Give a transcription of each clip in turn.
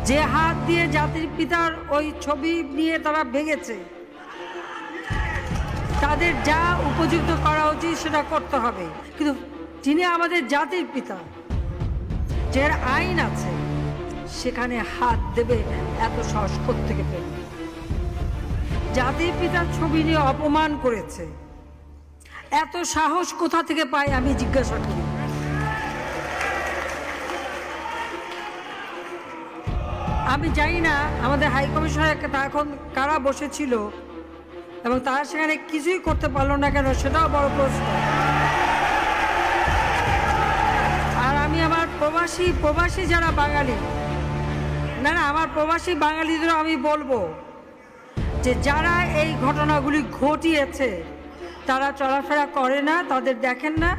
যে হাত দিয়ে জাতির পিতার ওই ছবি নিয়ে তারা ভেঙেছে, তাদের যা উপযুক্ত করা উচিত সেটা করতে হবে। কিন্তু যিনি আমাদের জাতির পিতা, যার আইন আছে, সেখানে হাত দেবে এত সাহস কোত্থেকে পেল? জাতির পিতার ছবি নিয়ে অপমান করেছে, এত সাহস কোথা থেকে পায় আমি জিজ্ঞাসা করি। আমি জানি না আমাদের হাই কমিশনার এখন কারা বসেছিল এবং তারা সেখানে কিছুই করতে পারলো না কেন, সেটাও বড় প্রশ্ন। আর আমি আমার প্রবাসী যারা বাঙালি, না আমার প্রবাসী বাঙালিদেরও আমি বলবো যে যারা এই ঘটনাগুলি ঘটিয়েছে তারা চলাফেরা করে না, তাদের দেখেন না।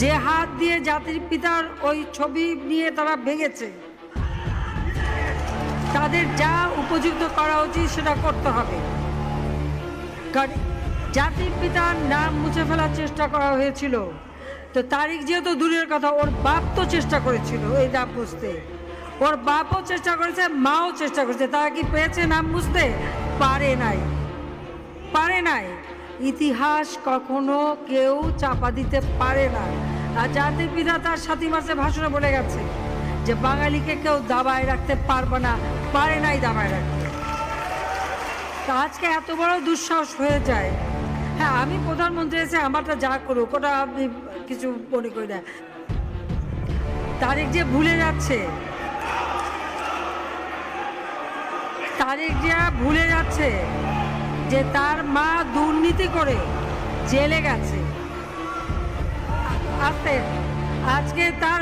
যে হাত দিয়ে জাতির পিতার ওই ছবি নিয়ে তারা ভেঙেছে, তাদের যা উপযুক্ত করা উচিত সেটা করতে হবে। কারণ জাতির পিতার নাম মুছে ফেলার চেষ্টা করা হয়েছিল, তো তারিখ যেহেতু দূরের কথা, ওর বাপ তো চেষ্টা করেছিল এই নাম মুছতে, ওর বাপও চেষ্টা করেছে, মাও চেষ্টা করেছে। তারা কি পেয়েছে নাম মুছতে? পারে নাই। ইতিহাস কখনো কেউ চাপা দিতে পারে না। আর জাতির পিতা তার 7 মাসে ভাষণে বলে গেছে যে বাঙালিকে কেউ দাবায় রাখতে পারবে না, পারে নাই দাবায় রাখতে। তা আজকে এত বড় দুঃসাহস হয়ে যায়। হ্যাঁ, আমি প্রধানমন্ত্রী এসে আমারটা যা করুক, ওটা আমি কিছু মনে করি না। তারিখ যে ভুলে যাচ্ছে, যে তার মা দুর্নীতি করে জেলে গেছে, আজকে তার